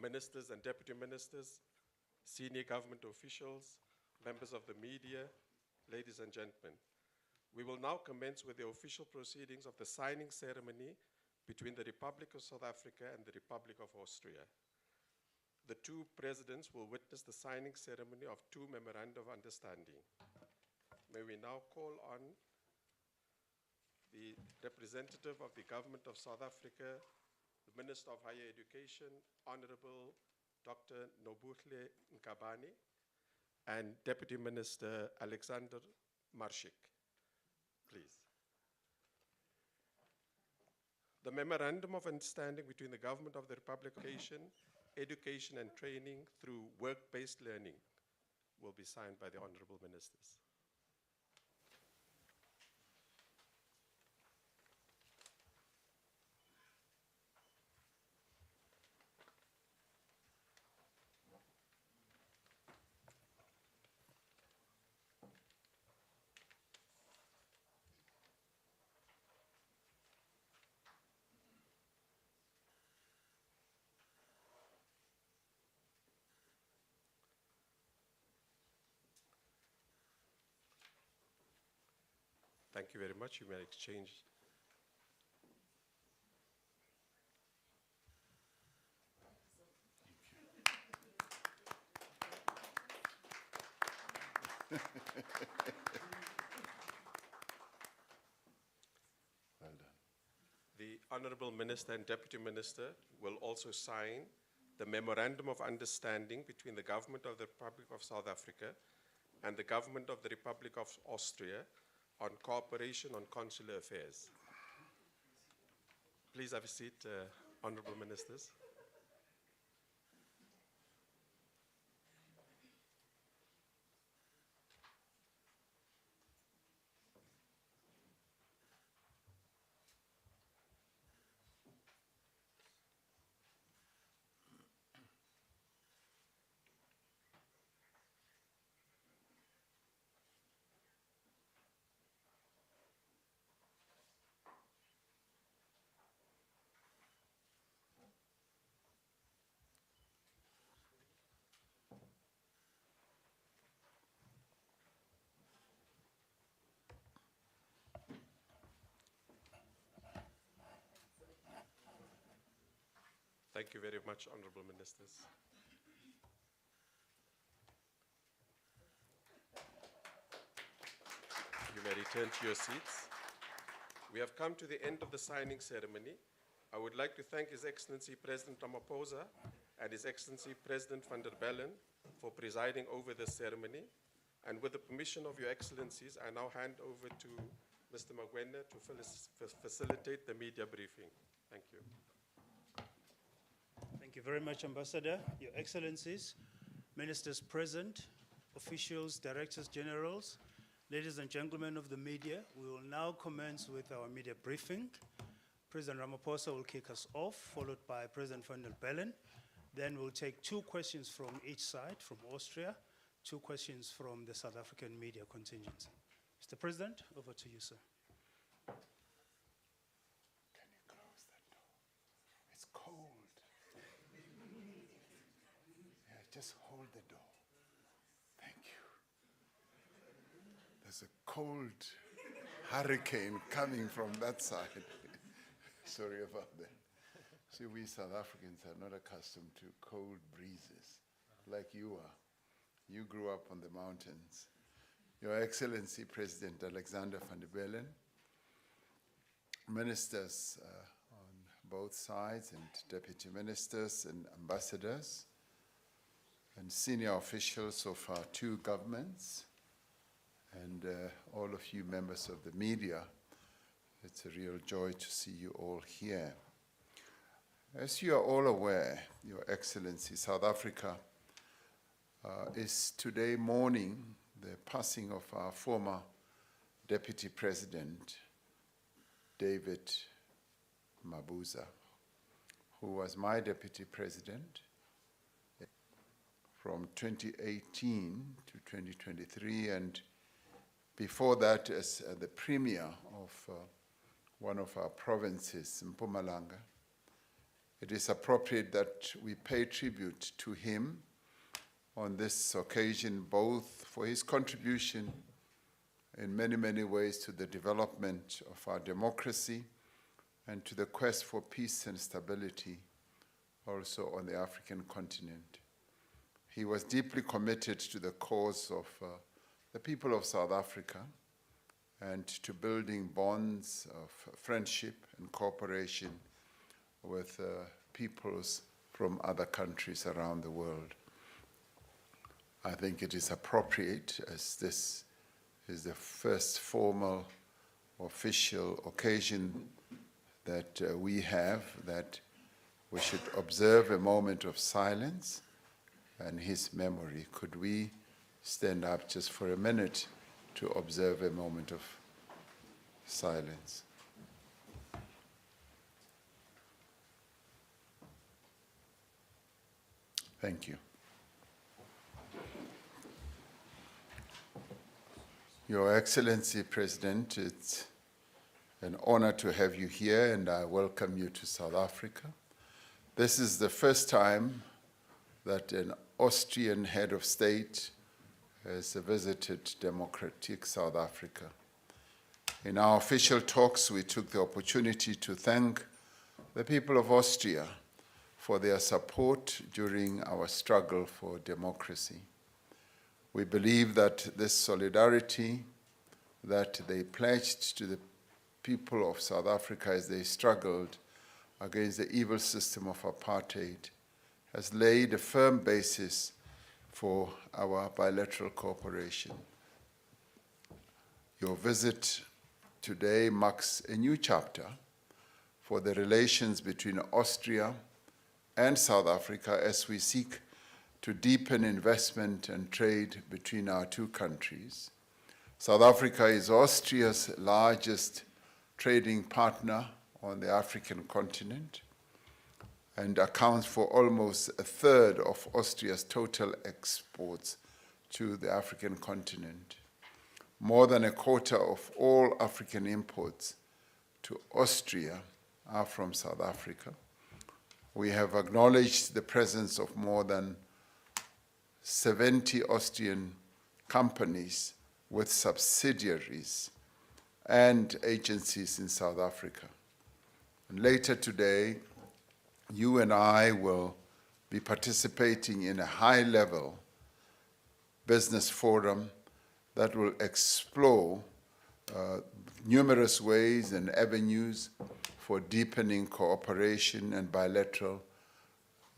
ministers and deputy ministers, senior government officials, members of the media, ladies and gentlemen. We will now commence with the official proceedings of the signing ceremony between the Republic of South Africa and the Republic of Austria. The two presidents will witness the signing ceremony of two memoranda of understanding. May we now call on the representative of the Government of South Africa, the Minister of Higher Education, Honorable Dr. Nobuhle Nkabane, and Deputy Minister Alexander Marshik. Please. The Memorandum of Understanding between the Government of the Republic of Education and Training through Work-Based Learning will be signed by the Honorable Ministers. Thank you very much. You may exchange. Well done. The Honorable Minister and Deputy Minister will also sign the Memorandum of Understanding between the Government of the Republic of South Africa and the Government of the Republic of Austria on cooperation on consular affairs. Please have a seat, Honorable Ministers. Thank you very much, Honorable Ministers. You may return to your seats. We have come to the end of the signing ceremony. I would like to thank His Excellency President Ramaphosa and His Excellency President van der Bellen for presiding over this ceremony. And with the permission of Your Excellencies, I now hand over to Mr. Magwenya to facilitate the media briefing. Thank you. Thank you very much, Ambassador. Your Excellencies, Ministers present, officials, Directors Generals, ladies and gentlemen of the media, we will now commence with our media briefing. President Ramaphosa will kick us off, followed by President van der Bellen. Then we'll take 2 questions from each side, from Austria, 2 questions from the South African media contingent. Mr. President, over to you, sir. Can you close that door? It's cold. Yeah, just hold the door. Thank you. There's a cold hurricane coming from that side. Sorry about that. See, we South Africans are not accustomed to cold breezes like you are. You grew up on the mountains. Your Excellency President Alexander van der Bellen, ministers on both sides, and deputy ministers and ambassadors, and senior officials of our 2 governments, and all of you members of the media. It's a real joy to see you all here. As you are all aware, Your Excellency, South Africa is today mourning the passing of our former Deputy President, David Mabuza, who was my Deputy President from 2018 to 2023, and before that as the Premier of one of our provinces, Mpumalanga, it is appropriate that we pay tribute to him on this occasion, both for his contribution in many, many ways to the development of our democracy and to the quest for peace and stability also on the African continent. He was deeply committed to the cause of the people of South Africa and to building bonds of friendship and cooperation with peoples from other countries around the world. I think it is appropriate, as this is the first formal official occasion that we have, that we should observe a moment of silence and his memory. Could we stand up just for a minute to observe a moment of silence? Thank you. Your Excellency, President, it's an honor to have you here, and I welcome you to South Africa. This is the first time that an Austrian head of state has visited democratic South Africa. In our official talks, we took the opportunity to thank the people of Austria for their support during our struggle for democracy. We believe that this solidarity that they pledged to the people of South Africa as they struggled against the evil system of apartheid has laid a firm basis for our bilateral cooperation. Your visit today marks a new chapter for the relations between Austria and South Africa as we seek to deepen investment and trade between our two countries. South Africa is Austria's largest trading partner on the African continent and accounts for almost a third of Austria's total exports to the African continent. More than a quarter of all African imports to Austria are from South Africa. We have acknowledged the presence of more than 70 Austrian companies with subsidiaries and agencies in South Africa. And later today, you and I will be participating in a high-level business forum that will explore numerous ways and avenues for deepening cooperation and bilateral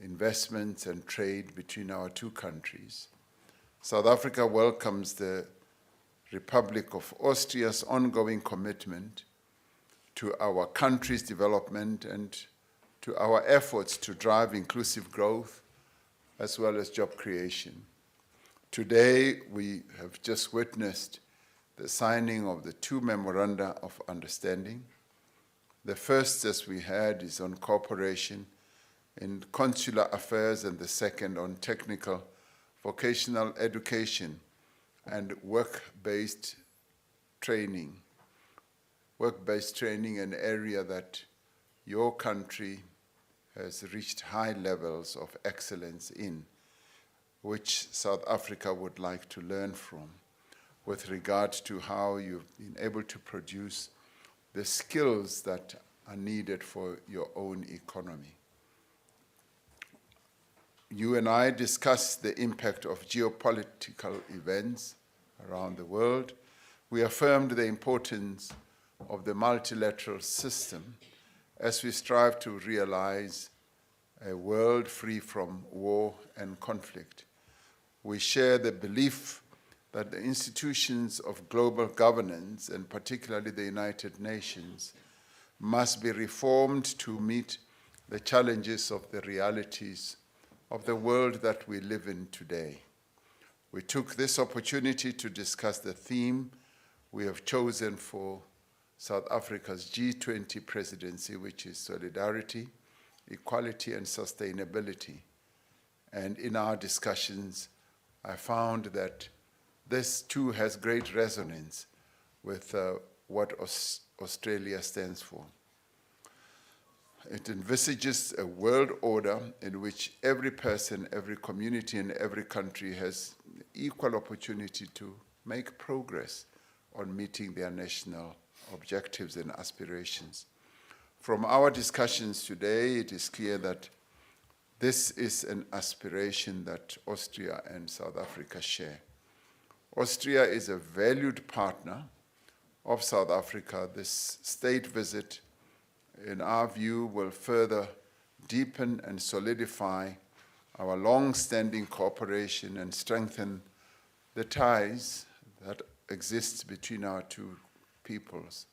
investments and trade between our two countries. South Africa welcomes the Republic of Austria's ongoing commitment to our country's development and to our efforts to drive inclusive growth as well as job creation. Today, we have just witnessed the signing of the two memoranda of understanding. The first, as we had, is on cooperation in consular affairs, and the second on technical vocational education and work-based training. Work-based training, an area that your country has reached high levels of excellence in, which South Africa would like to learn from with regard to how you've been able to produce the skills that are needed for your own economy. You and I discussed the impact of geopolitical events around the world. We affirmed the importance of the multilateral system as we strive to realize a world free from war and conflict. We share the belief that the institutions of global governance, and particularly the United Nations, must be reformed to meet the challenges of the realities of the world that we live in today. We took this opportunity to discuss the theme we have chosen for South Africa's G20 presidency, which is solidarity, equality, and sustainability. And in our discussions, I found that this too has great resonance with what Australia stands for. It envisages a world order in which every person, every community, and every country has equal opportunity to make progress on meeting their national objectives and aspirations. From our discussions today, it is clear that this is an aspiration that Austria and South Africa share. Austria is a valued partner of South Africa. This state visit, in our view, will further deepen and solidify our long-standing cooperation and strengthen the ties that exist between our two peoples.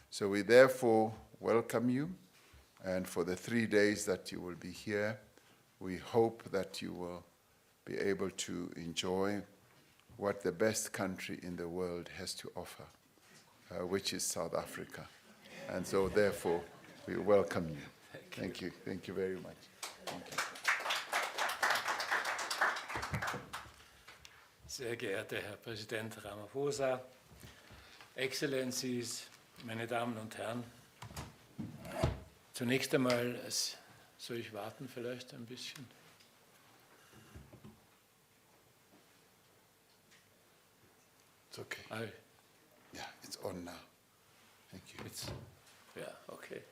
So we therefore welcome you, and for the 3 days that you will be here, we hope that you will be able to enjoy what the best country in the world has to offer, which is South Africa. And so therefore, we welcome you. Thank you. Thank you very much. Thank you. Sehr geehrter Herr Präsident Ramaphosa, Excellencies, meine Damen und Herren, zunächst einmal, soll ich warten vielleicht ein bisschen? It's okay. Ah, Yeah, it's on now. Thank you. ja, okay.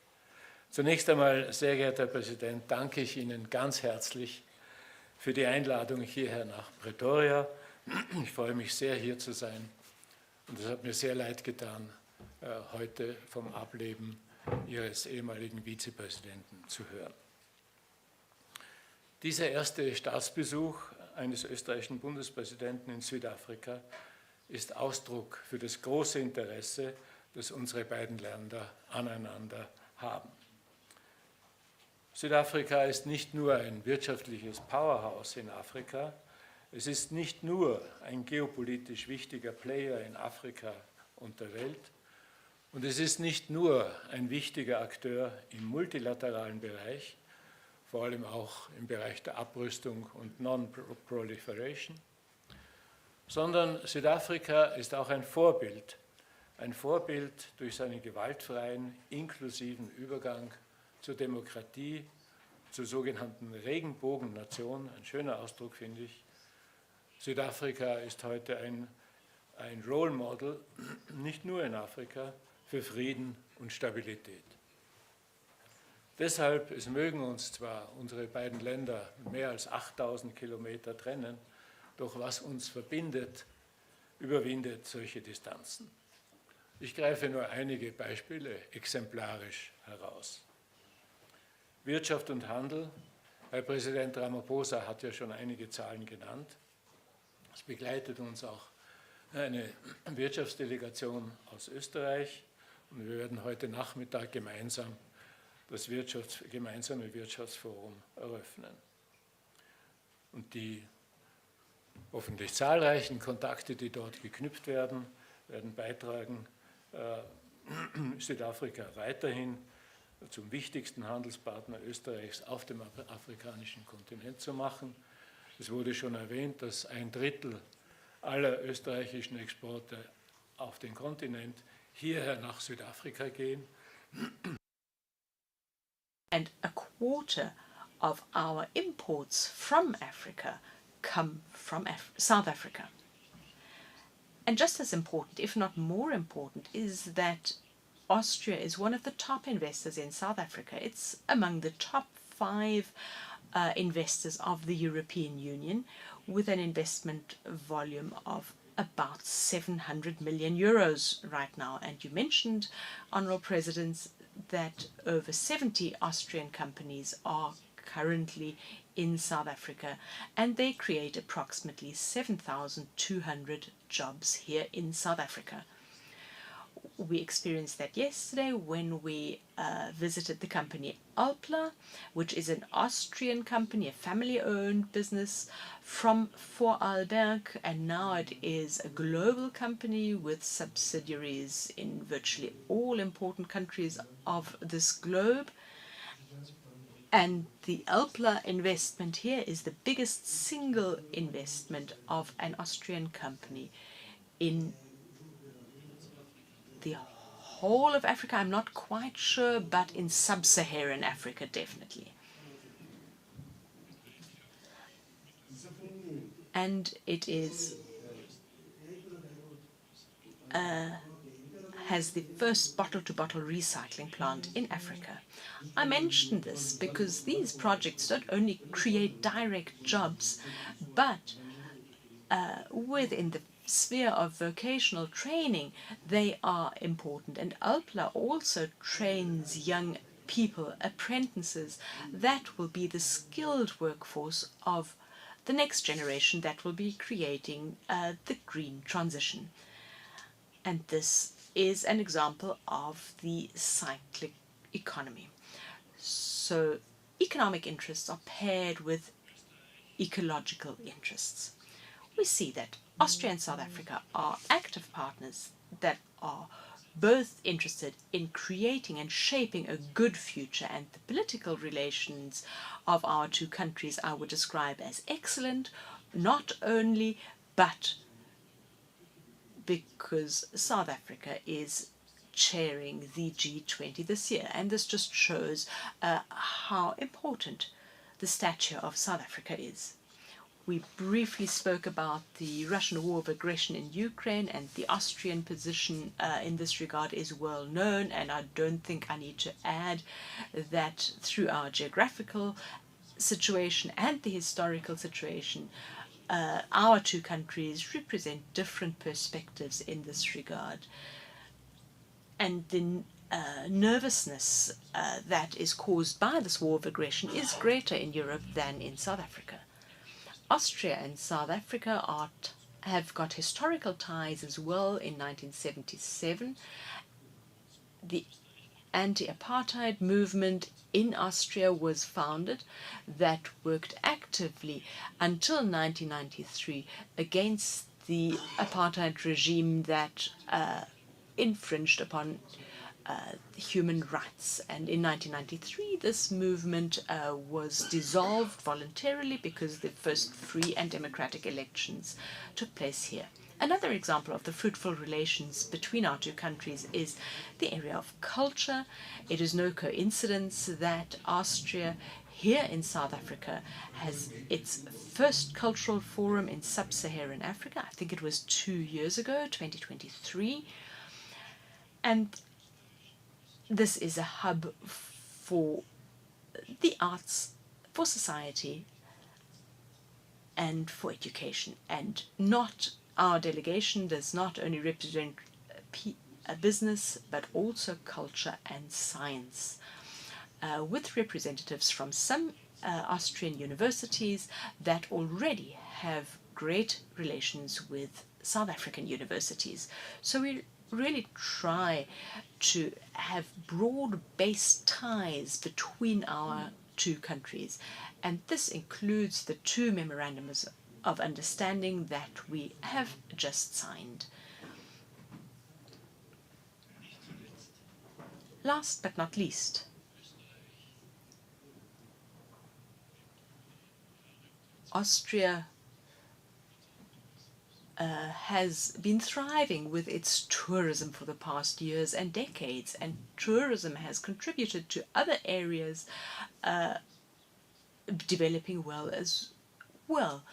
Zunächst einmal, sehr geehrter Herr Präsident, danke ich Ihnen ganz herzlich für die Einladung hierher nach Pretoria. Ich freue mich sehr, hier zu sein. Und es hat mir sehr leid getan, heute vom Ableben Ihres ehemaligen Vizepräsidenten zu hören. Dieser erste Staatsbesuch eines österreichischen Bundespräsidenten in Südafrika ist Ausdruck für das große Interesse, das unsere beiden Länder aneinander haben. Südafrika ist nicht nur ein wirtschaftliches Powerhouse in Afrika, es ist nicht nur ein geopolitisch wichtiger Player in Afrika und der Welt, und es ist nicht nur ein wichtiger Akteur im multilateralen Bereich, vor allem auch im Bereich der Abrüstung und Non-Proliferation, sondern Südafrika ist auch ein Vorbild durch seinen gewaltfreien, inklusiven Übergang zur Demokratie, zur sogenannten Regenbogennation, ein schöner Ausdruck, finde ich. Südafrika ist heute ein Role Model, nicht nur in Afrika, für Frieden und Stabilität. Deshalb, es mögen uns zwar unsere beiden Länder mehr als 8000 Kilometer trennen, doch was uns verbindet, überwindet solche Distanzen. Ich greife nur einige Beispiele exemplarisch heraus. Wirtschaft und Handel. Herr Präsident Ramaphosa hat ja schon einige Zahlen genannt. Es begleitet uns auch eine Wirtschaftsdelegation aus Österreich und wir werden heute Nachmittag gemeinsam das gemeinsame Wirtschaftsforum eröffnen. Und die hoffentlich zahlreichen Kontakte, die dort geknüpft werden, werden beitragen, Südafrika weiterhin zum wichtigsten Handelspartner Österreichs auf dem afrikanischen Kontinent zu machen. Es wurde schon erwähnt, dass 1/3 aller österreichischen Exporte auf den Kontinent hierher nach Südafrika gehen. And 1/4 of our imports from Africa come from South Africa. And just as important, if not more important, is that Austria is one of the top investors in South Africa. It's among the top 5 investors of the European Union, with an investment volume of about 700 million euros right now. And you mentioned, Honourable Presidents, that over 70 Austrian companies are currently in South Africa, and they create approximately 7,200 jobs here in South Africa. We experienced that yesterday when we visited the company Alpla, which is an Austrian company, a family-owned business from Vorarlberg, and now it is a global company with subsidiaries in virtually all important countries of this globe. And the Alpla investment here is the biggest single investment of an Austrian company in the whole of Africa, I'm not quite sure, but in sub-Saharan Africa, definitely. And it is has the first bottle-to-bottle recycling plant in Africa. I mention this because these projects don't only create direct jobs, but within the sphere of vocational training, they are important. And ALPLA also trains young people, apprentices, that will be the skilled workforce of the next generation that will be creating the green transition. And this is an example of the cyclic economy. So economic interests are paired with ecological interests. We see that Austria and South Africa are active partners that are both interested in creating and shaping a good future, and the political relations of our two countries I would describe as excellent, not only but because South Africa is chairing the G20 this year, and this just shows how important the stature of South Africa is. We briefly spoke about the Russian war of aggression in Ukraine, and the Austrian position in this regard is well known, and I don't think I need to add that through our geographical situation and the historical situation, our two countries represent different perspectives in this regard. And the nervousness that is caused by this war of aggression is greater in Europe than in South Africa. Austria and South Africa have got historical ties as well. In 1977, the anti-apartheid movement in Austria was founded that worked actively until 1993 against the apartheid regime that infringed upon human rights. And in 1993, this movement was dissolved voluntarily because the first free and democratic elections took place here. Another example of the fruitful relations between our two countries is the area of culture. It is no coincidence that Austria here in South Africa has its first cultural forum in sub-Saharan Africa. I think it was 2 years ago, 2023. And this is a hub for the arts, for society, and for education. And our delegation does not only represent a business, but also culture and science, with representatives from some Austrian universities that already have great relations with South African universities. So we really try to have broad-based ties between our two countries, and this includes the 2 memorandums of understanding that we have just signed. Last but not least, Austria has been thriving with its tourism for the past years and decades, and tourism has contributed to other areas developing well as well.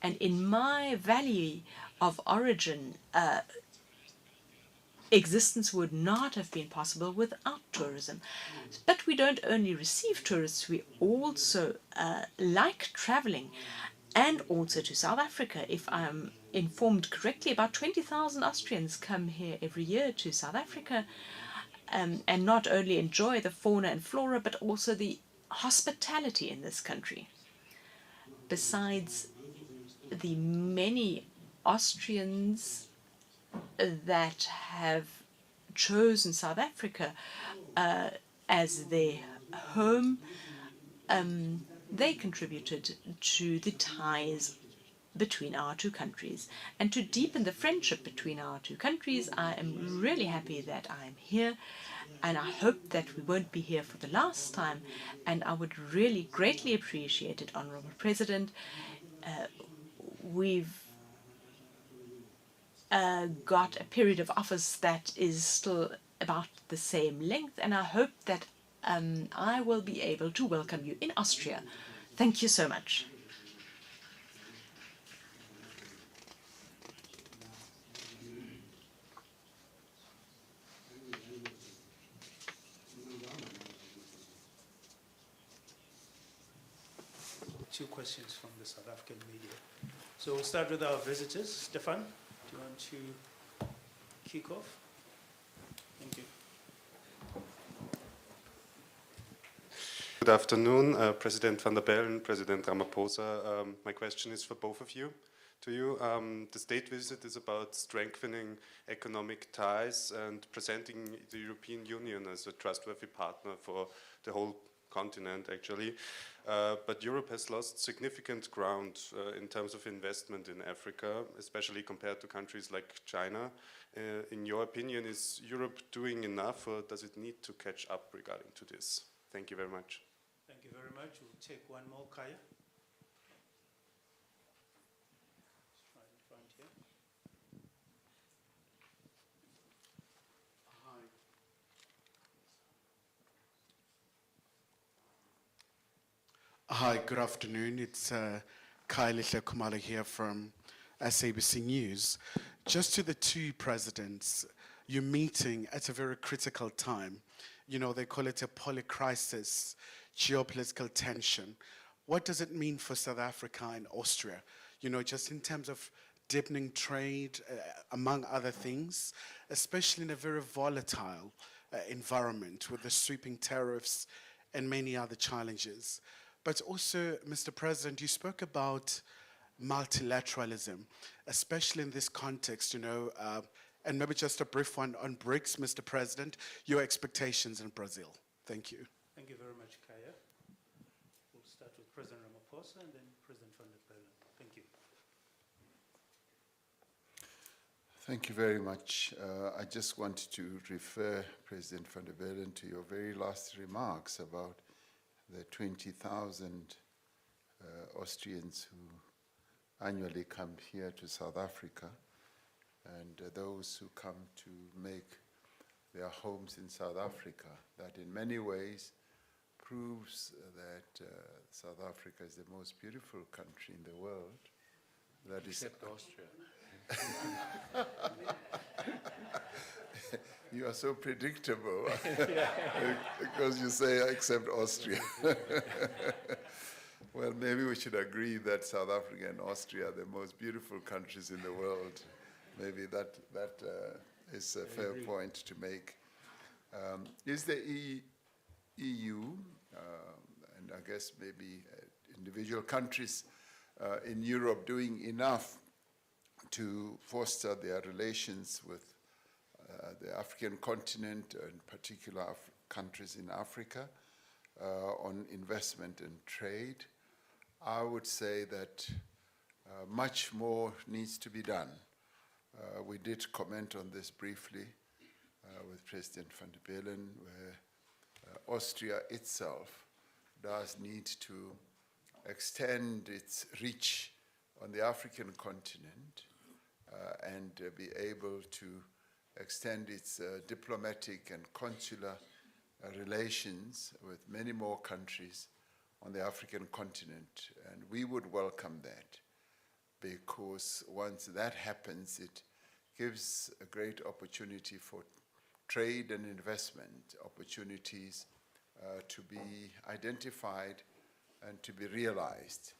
And in my valley of origin, existence would not have been possible without tourism. But we don't only receive tourists, we also like traveling, and also to South Africa. If I'm informed correctly, about 20,000 Austrians come here every year to South Africa, and not only enjoy the fauna and flora, but also the hospitality in this country. Besides the many Austrians that have chosen South Africa as their home, they contributed to the ties between our two countries. And to deepen the friendship between our two countries, I am really happy that I'm here, and I hope that we won't be here for the last time. And I would really greatly appreciate it, Honourable President. We've got a period of office that is still about the same length, and I hope that I will be able to welcome you in Austria. Thank you so much. Two questions from the South African media. So we'll start with our visitors. Stefan, do you want to kick off? Thank you. Good afternoon, President van der Bellen, President Ramaphosa. My question is for both of you. To you, the state visit is about strengthening economic ties and presenting the European Union as a trustworthy partner for the whole continent, actually. But Europe has lost significant ground in terms of investment in Africa, especially compared to countries like China. In your opinion, is Europe doing enough, or does it need to catch up regarding to this? Thank you very much. Thank you very much. We'll take one more, Kaya. Right in front here. Hi, good afternoon. It's Kyle Kumala here from SABC News. Just to the two presidents, you're meeting at a very critical time. You know, they call it a polycrisis, geopolitical tension. What does it mean for South Africa and Austria? You know, just in terms of deepening trade, among other things, especially in a very volatile environment with the sweeping tariffs and many other challenges. But also, Mr. President, you spoke about multilateralism, especially in this context, you know, and maybe just a brief one on BRICS, Mr. President, your expectations in Brazil. Thank you. Thank you very much, Kaya. We'll start with President Ramaphosa and then President van der Bellen. Thank you. Thank you very much. I just wanted to refer, President van der Bellen, to your very last remarks about the 20,000 Austrians who annually come here to South Africa, and those who come to make their homes in South Africa. That in many ways proves that South Africa is the most beautiful country in the world. That Except Austria. You are so predictable because you say except Austria. Well, maybe we should agree that South Africa and Austria are the most beautiful countries in the world. Maybe that is a fair point to make. Is the EU, and I guess maybe individual countries in Europe doing enough to foster their relations with the African continent, and particular countries in Africa, on investment and trade? I would say that much more needs to be done. We did comment on this briefly with President van der Bellen, where Austria itself does need to extend its reach on the African continent and be able to extend its diplomatic and consular relations with many more countries on the African continent. And we would welcome that, because once that happens, it gives a great opportunity for trade and investment opportunities to be identified and to be realized.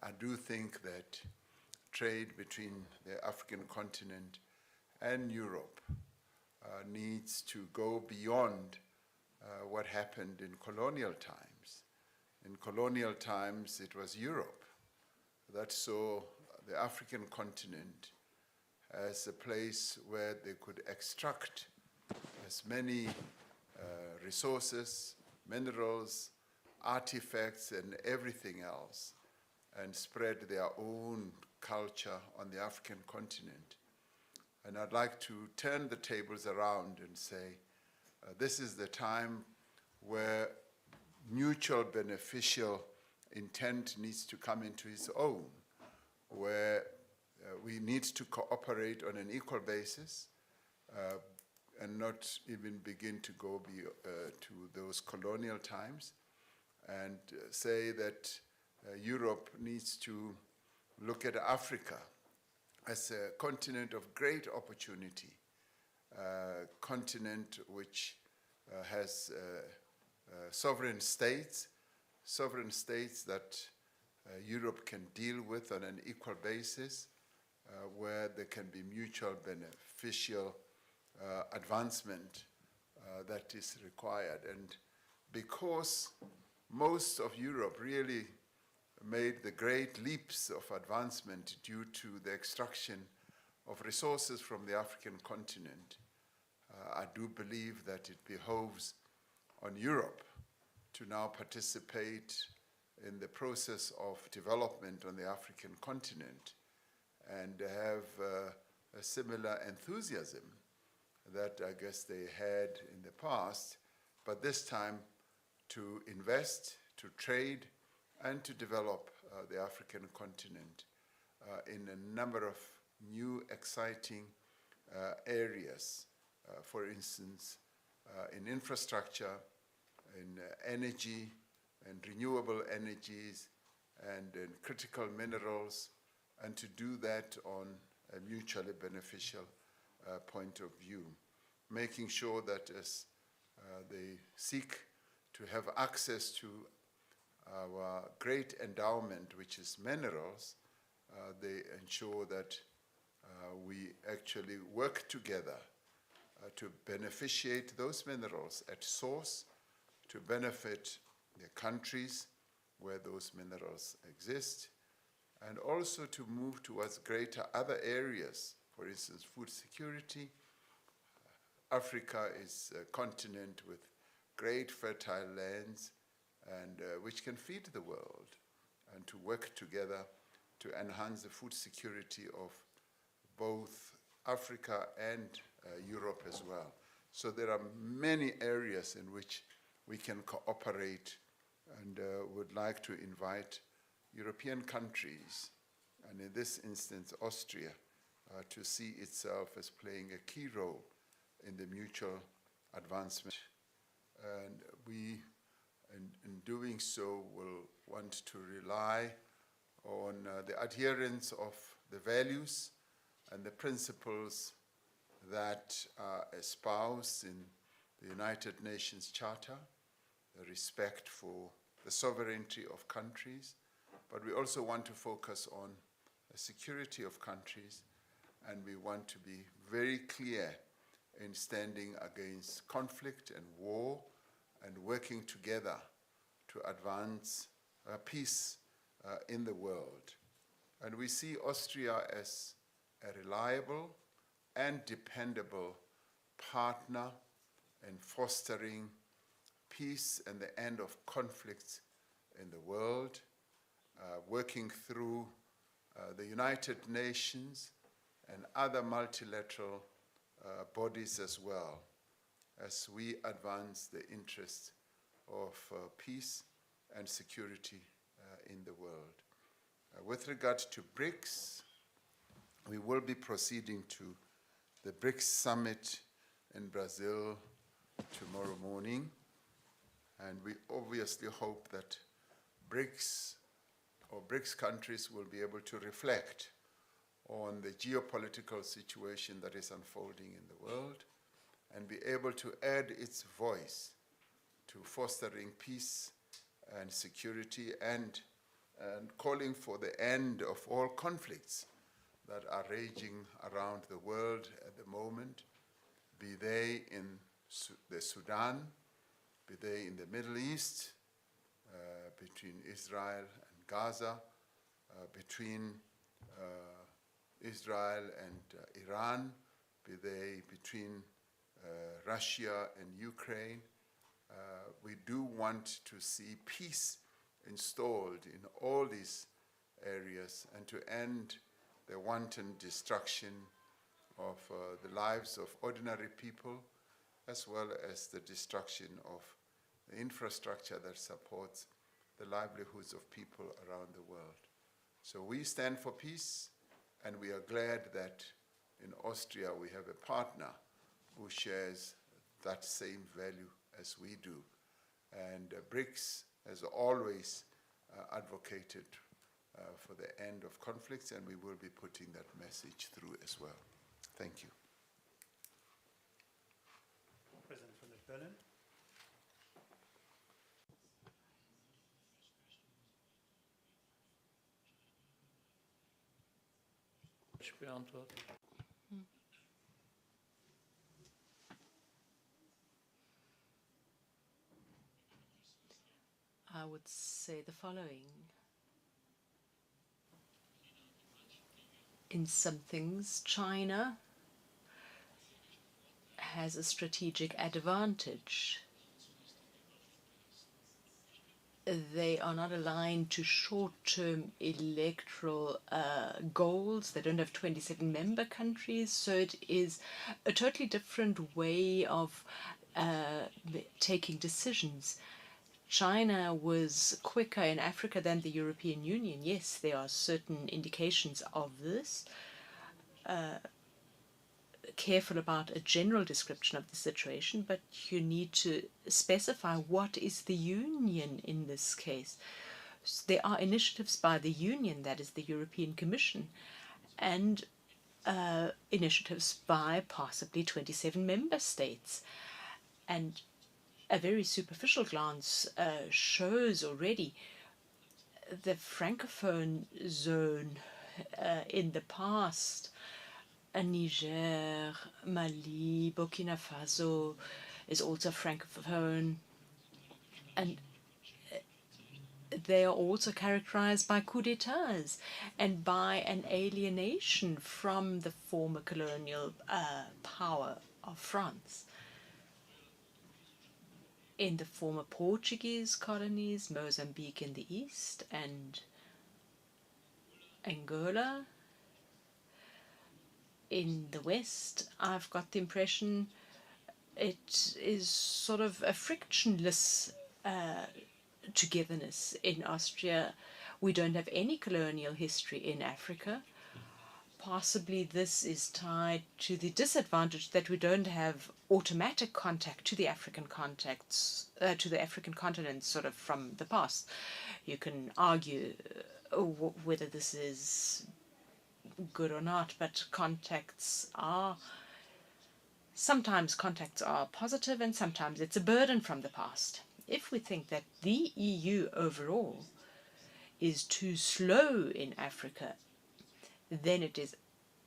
I do think that trade between the African continent and Europe needs to go beyond what happened in colonial times. In colonial times, it was Europe that saw the African continent as a place where they could extract as many resources, minerals, artifacts, and everything else, and spread their own culture on the African continent. And I'd like to turn the tables around and say, this is the time where mutual beneficial intent needs to come into its own, where we need to cooperate on an equal basis, and not even begin to go to those colonial times, and say that Europe needs to look at Africa as a continent of great opportunity, a continent which has sovereign states that Europe can deal with on an equal basis, where there can be mutual beneficial advancement that is required. And because most of Europe really made the great leaps of advancement due to the extraction of resources from the African continent, I do believe that it behoves on Europe to now participate in the process of development on the African continent and have a similar enthusiasm that I guess they had in the past, but this time to invest, to trade, and to develop the African continent in a number of new exciting areas. For instance, in infrastructure, in energy and renewable energies, and in critical minerals, and to do that on a mutually beneficial point of view, making sure that as they seek to have access to our great endowment, which is minerals, they ensure that we actually work together to beneficiate those minerals at source, to benefit the countries where those minerals exist, and also to move towards greater other areas. For instance, food security. Africa is a continent with great fertile lands and which can feed the world, and to work together to enhance the food security of both Africa and Europe as well. So there are many areas in which we can cooperate, and would like to invite European countries, and in this instance Austria, to see itself as playing a key role in the mutual advancement. And we, in doing so, will want to rely on the adherence of the values and the principles that are espoused in the United Nations Charter, the respect for the sovereignty of countries, but we also want to focus on the security of countries, and we want to be very clear in standing against conflict and war and working together to advance peace in the world. And we see Austria as a reliable and dependable partner in fostering peace and the end of conflicts in the world, working through the United Nations and other multilateral bodies as well, as we advance the interests of peace and security in the world. With regard to BRICS, we will be proceeding to the BRICS summit in Brazil tomorrow morning, and we obviously hope that BRICS countries will be able to reflect on the geopolitical situation that is unfolding in the world and be able to add its voice to fostering peace and security and calling for the end of all conflicts that are raging around the world at the moment, be they in the Sudan, be they in the Middle East, between Israel and Gaza, between Israel and Iran, be they between Russia and Ukraine. We do want to see peace installed in all these areas and to end the wanton destruction of the lives of ordinary people, as well as the destruction of the infrastructure that supports the livelihoods of people around the world. So we stand for peace, and we are glad that in Austria we have a partner who shares that same value as we do. And BRICS has always advocated for the end of conflicts, and we will be putting that message through as well. Thank you. President van der Bellen. Beantworten. I would say the following. In some things, China has a strategic advantage. They are not aligned to short-term electoral goals. They don't have 27 member countries, so it is a totally different way of taking decisions. China was quicker in Africa than the European Union. Yes, there are certain indications of this. Careful about a general description of the situation, but you need to specify what is the union in this case. There are initiatives by the union, that is the European Commission, and initiatives by possibly 27 member states. And a very superficial glance shows already the Francophone zone in the past. Niger, Mali, Burkina Faso is also Francophone, and they are also characterized by coups d'etats and by an alienation from the former colonial power of France. In the former Portuguese colonies, Mozambique in the east and Angola in the west, I've got the impression it is sort of a frictionless togetherness. In Austria, we don't have any colonial history in Africa. Possibly this is tied to the disadvantage that we don't have automatic contact to the African to the African continent, sort of from the past. You can argue whether this is good or not, but sometimes contacts are positive and sometimes it's a burden from the past. If we think that the EU overall is too slow in Africa, then it is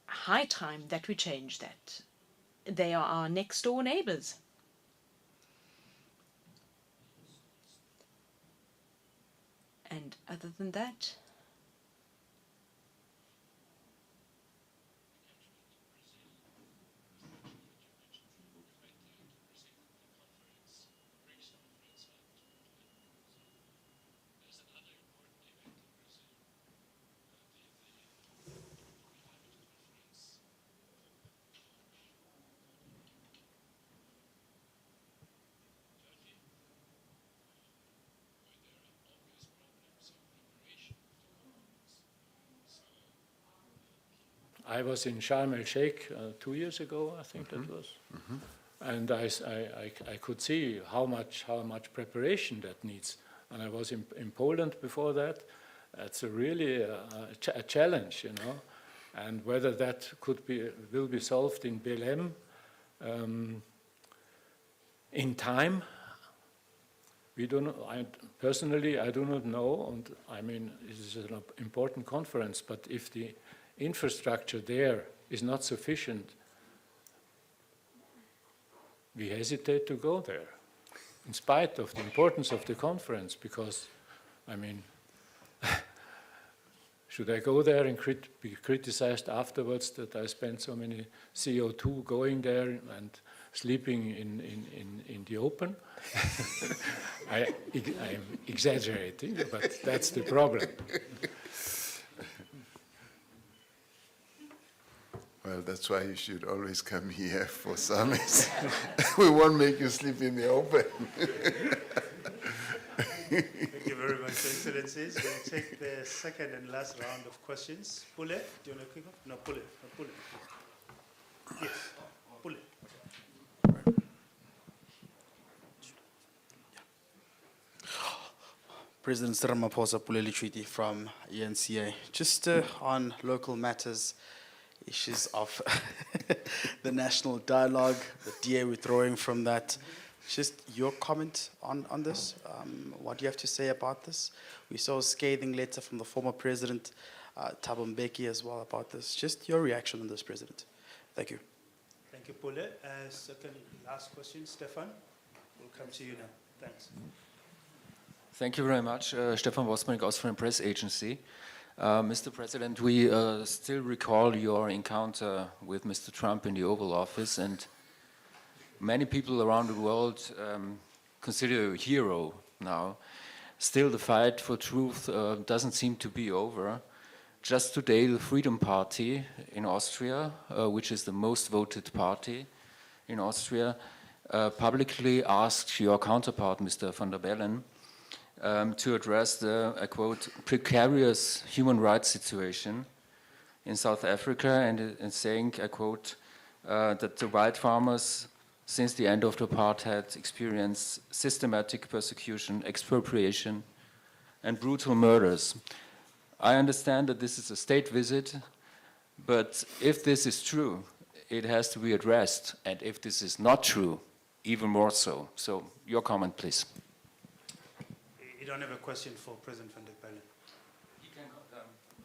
high time that we change that. They are our next door neighbors. And other than that, I was in Sharm el-Sheikh 2 years ago, I think that was, and I could see how much preparation that needs. And I was in Poland before that. It's really a challenge, you know, and whether that will be solved in Belém in time. We don't know. Personally, I do not know, and I mean, it is an important conference, but if the infrastructure there is not sufficient, we hesitate to go there, in spite of the importance of the conference, because, I mean, should I go there and be criticized afterwards that I spent so many CO2 going there and sleeping in the open? I'm exaggerating, but that's the problem. Well, that's why you should always come here for summits. We won't make you sleep in the open. Thank you very much, Excellencies. We'll take the second and last round of questions. Pule, do you want to kick off? No, Pule. Yes, Pule. President Ramaphosa Puleli Treaty from ENCA. Just on local matters, issues of the national dialogue, the DA withdrawing from that. Just your comment on this. What do you have to say about this? We saw a scathing letter from the former president, Thabo Mbeki, as well about this. Just your reaction on this, President. Thank you. Thank you, Pule. Second, last question, Stefan. We'll come to you now. Thanks. Thank you very much. Stefan Wosmanik, Austrian Press Agency. Mr. President, we still recall your encounter with Mr. Trump in the Oval Office, and many people around the world consider you a hero now. Still, the fight for truth doesn't seem to be over. Just today, the Freedom Party in Austria, which is the most voted party in Austria, publicly asked your counterpart, Mr. van der Bellen, to address the, I quote, precarious human rights situation in South Africa, and saying, I quote, that the white farmers, since the end of the apartheid, experienced systematic persecution, expropriation, and brutal murders. I understand that this is a state visit, but if this is true, it has to be addressed, and if this is not true, even more so. So, your comment, please. You don't have a question for President van der Bellen?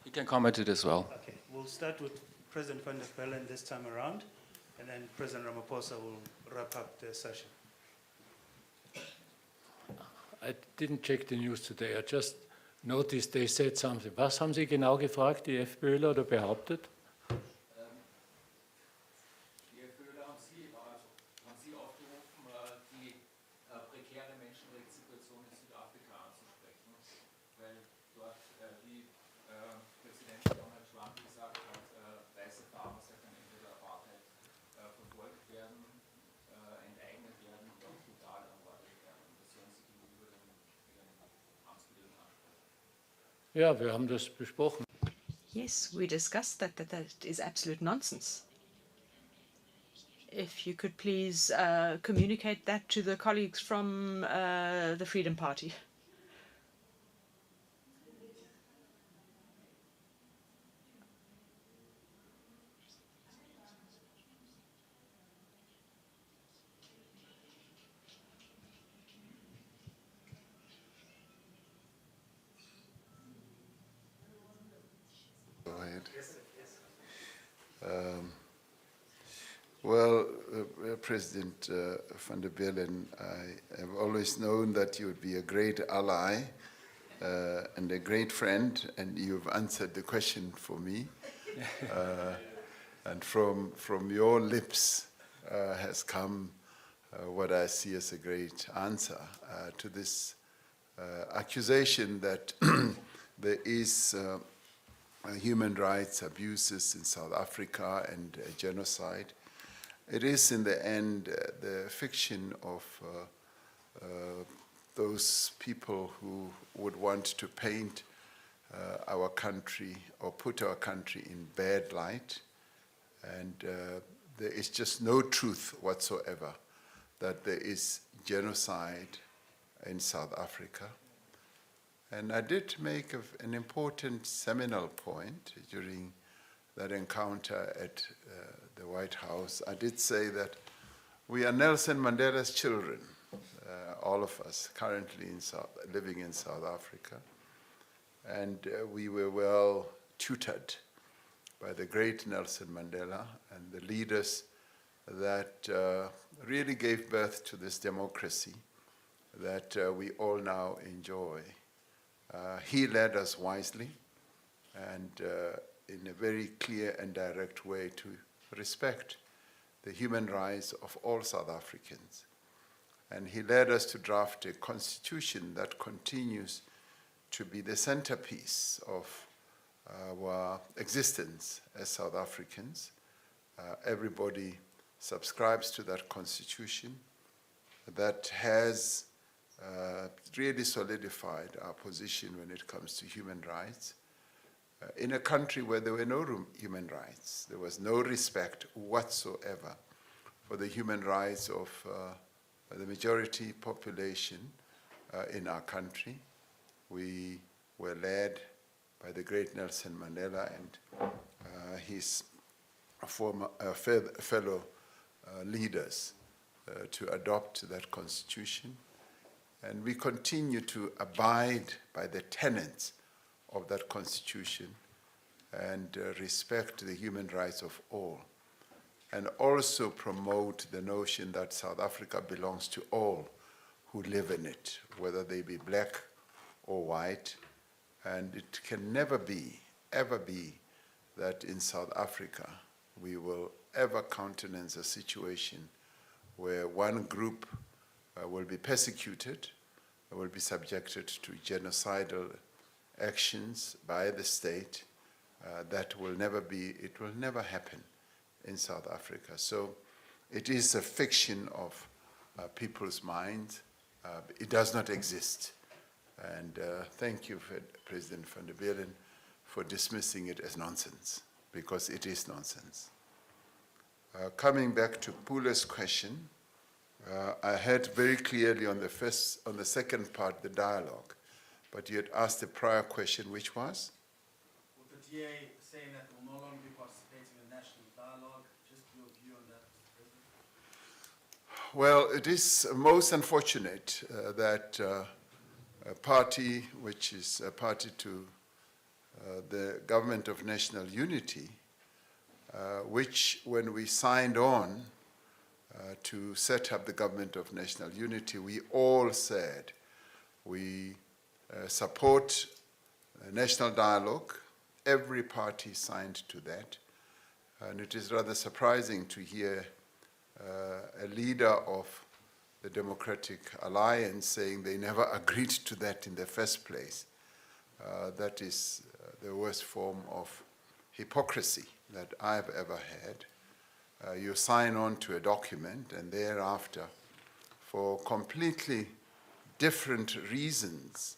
He can comment it as well. Okay, we'll start with President van der Bellen this time around, and then President Ramaphosa will wrap up the session. I didn't check the news today. I just noticed they said something. Was haben Sie genau gefragt, die FPÖler, oder behauptet? Die FPÖler haben Sie aufgerufen, die prekäre Menschenrechtssituation in Südafrika anzusprechen, weil dort, wie Präsident Donald Trump gesagt hat, weiße Farmer seit dem Ende der Apartheid verfolgt werden, enteignet werden und auch brutal ermordet werden. Das sollen Sie gegenüber den Amtskollegen ansprechen. Ja, wir haben das besprochen. Yes, we discussed that is absolute nonsense. If you could please communicate that to the colleagues from the Freedom Party. Go ahead. President van der Bellen, I have always known that you would be a great ally and a great friend, and you've answered the question for me. And from your lips has come what I see as a great answer to this accusation that there is human rights abuses in South Africa and genocide. It is, in the end, the fiction of those people who would want to paint our country or put our country in bad light. And there is just no truth whatsoever that there is genocide in South Africa. And I did make an important seminal point during that encounter at the White House. I did say that we are Nelson Mandela's children, all of us currently living in South Africa. And we were well tutored by the great Nelson Mandela and the leaders that really gave birth to this democracy that we all now enjoy. He led us wisely and in a very clear and direct way to respect the human rights of all South Africans. And he led us to draft a constitution that continues to be the centerpiece of our existence as South Africans. Everybody subscribes to that constitution that has really solidified our position when it comes to human rights. In a country where there were no human rights, there was no respect whatsoever for the human rights of the majority population in our country. we were led by the great Nelson Mandela and his fellow leaders to adopt that constitution. And we continue to abide by the tenets of that constitution and respect the human rights of all, and also promote the notion that South Africa belongs to all who live in it, whether they be black or white. And it can never be, ever be, that in South Africa we will ever countenance a situation where one group will be persecuted, will be subjected to genocidal actions by the state. That will never be, it will never happen in South Africa. So it is a fiction of people's minds. It does not exist. And thank you, President van der Bellen, for dismissing it as nonsense, because it is nonsense. Coming back to Pule's question, I heard very clearly on the second part, the dialogue, but you had asked the prior question, which was? With the DA saying that they will no longer be participating in national dialogue, just your view on that, Mr. President? Well, it is most unfortunate that a party which is a party to the Government of National Unity, which when we signed on to set up the Government of National Unity, we all said we support national dialogue. Every party signed to that. And it is rather surprising to hear a leader of the Democratic Alliance saying they never agreed to that in the first place. That is the worst form of hypocrisy that I've ever had. You sign on to a document and thereafter, for completely different reasons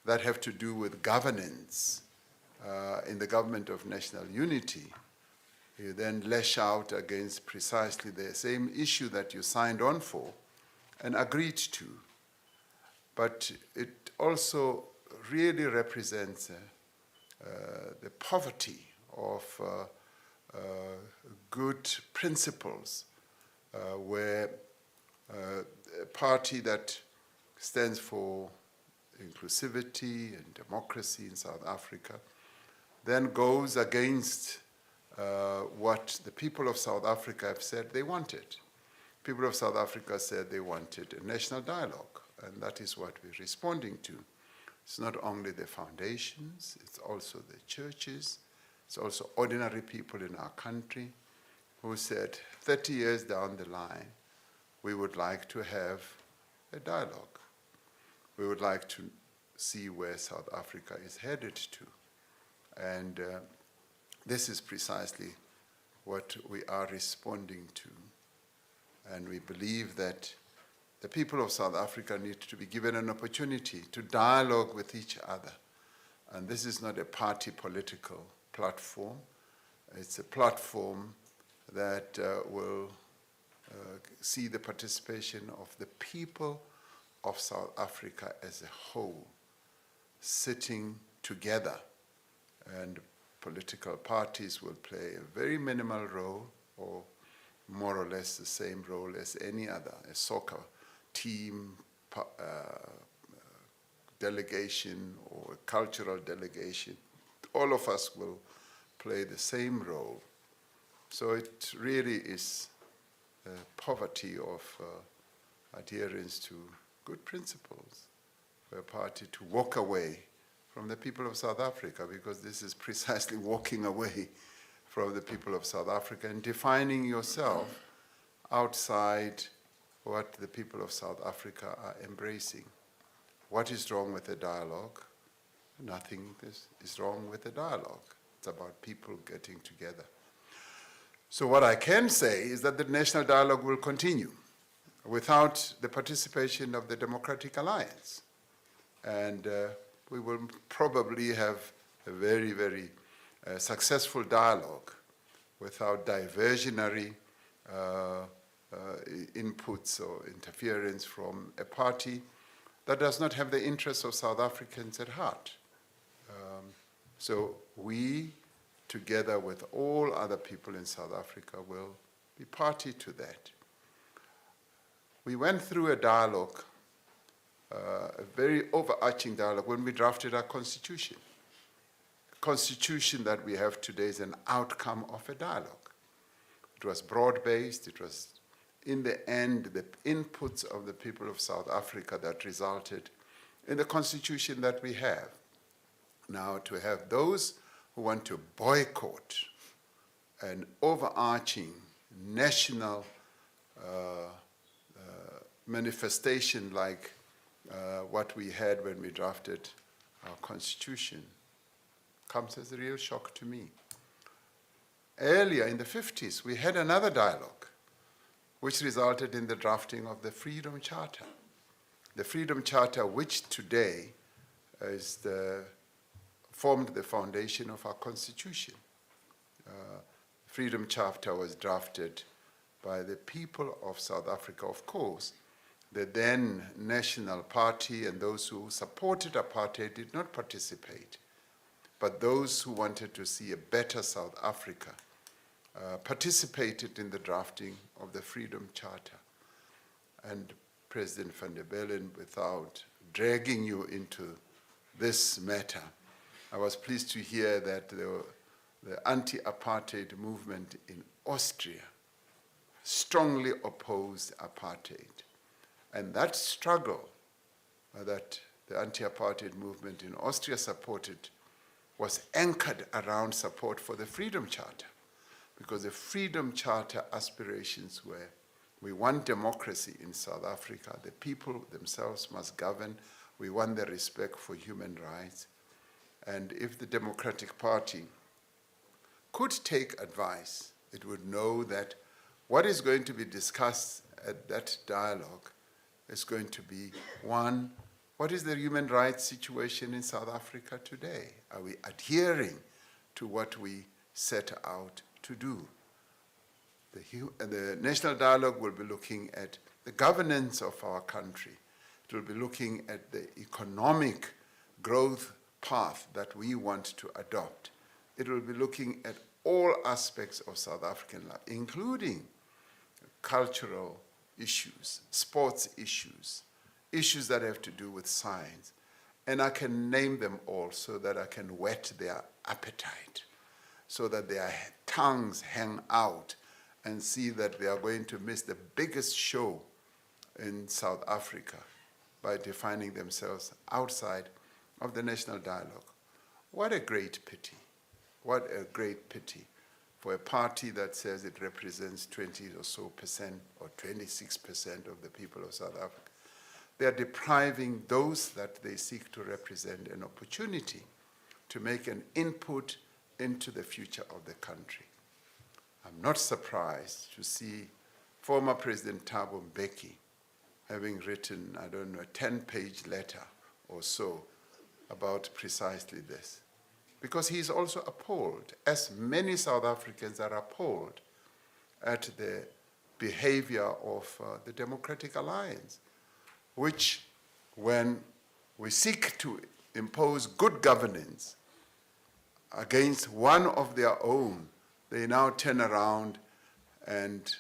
that have to do with governance in the Government of National Unity, you then lash out against precisely the same issue that you signed on for and agreed to. But it also really represents the poverty of good principles, where a party that stands for inclusivity and democracy in South Africa then goes against what the people of South Africa have said they wanted. People of South Africa said they wanted a national dialogue, and that is what we're responding to. It's not only the foundations, it's also the churches, it's also ordinary people in our country who said 30 years down the line, we would like to have a dialogue. We would like to see where South Africa is headed to. And this is precisely what we are responding to. And we believe that the people of South Africa need to be given an opportunity to dialogue with each other. And this is not a party political platform. It's a platform that will see the participation of the people of South Africa as a whole, sitting together. And political parties will play a very minimal role, or more or less the same role as any other, a soccer team, delegation, or a cultural delegation. All of us will play the same role. So it really is poverty of adherence to good principles for a party to walk away from the people of South Africa, because this is precisely walking away from the people of South Africa and defining yourself outside what the people of South Africa are embracing. What is wrong with the dialogue? Nothing is wrong with the dialogue. It's about people getting together. So what I can say is that the national dialogue will continue without the participation of the Democratic Alliance. And we will probably have a very, very successful dialogue without diversionary inputs or interference from a party that does not have the interests of South Africans at heart. So we, together with all other people in South Africa, will be party to that. We went through a dialogue, a very overarching dialogue, when we drafted our constitution. The constitution that we have today is an outcome of a dialogue. It was broad-based. It was, in the end, the inputs of the people of South Africa that resulted in the constitution that we have. Now, to have those who want to boycott an overarching national manifestation like what we had when we drafted our constitution comes as a real shock to me. Earlier in the 50s, we had another dialogue which resulted in the drafting of the Freedom Charter. The Freedom Charter, which today is formed the foundation of our constitution. Freedom Charter was drafted by the people of South Africa, of course. The then National Party and those who supported apartheid did not participate. But those who wanted to see a better South Africa participated in the drafting of the Freedom Charter. And President van der Bellen, without dragging you into this matter, I was pleased to hear that the anti-apartheid movement in Austria strongly opposed apartheid. And that struggle that the anti-apartheid movement in Austria supported was anchored around support for the Freedom Charter, because the Freedom Charter aspirations were, we want democracy in South Africa, the people themselves must govern, we want the respect for human rights, and if the Democratic Party could take advice, it would know that what is going to be discussed at that dialogue is going to be, one, what is the human rights situation in South Africa today? Are we adhering to what we set out to do? The national dialogue will be looking at the governance of our country. It will be looking at the economic growth path that we want to adopt. It will be looking at all aspects of South African life, including cultural issues, sports issues, issues that have to do with science. And I can name them all so that I can whet their appetite, so that their tongues hang out and see that they are going to miss the biggest show in South Africa by defining themselves outside of the national dialogue. What a great pity. What a great pity for a party that says it represents 20 or so percent or 26% of the people of South Africa. They are depriving those that they seek to represent an opportunity to make an input into the future of the country. I'm not surprised to see former President Thabo Mbeki having written, I don't know, a 10-page letter or so about precisely this. Because he is also appalled, as many South Africans are appalled at the behavior of the Democratic Alliance, which, when we seek to impose good governance against one of their own, they now turn around and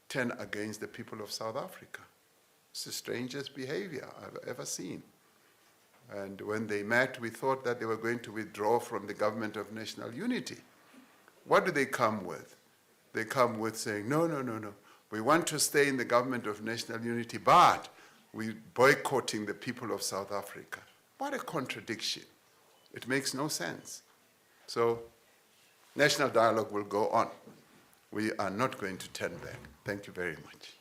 turn against the people of South Africa. It's the strangest behavior I've ever seen. And when they met, we thought that they were going to withdraw from the government of national unity. What do they come with? They come with saying, no, no, no, no. We want to stay in the government of national unity, but we're boycotting the people of South Africa. What a contradiction. It makes no sense. So, national dialogue will go on. We are not going to turn back. Thank you very much.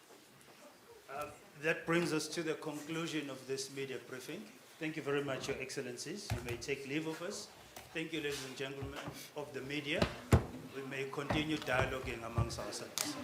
That brings us to the conclusion of this media briefing. Thank you very much, Your Excellencies. You may take leave of us. Thank you, ladies and gentlemen of the media. We may continue dialoguing amongst ourselves.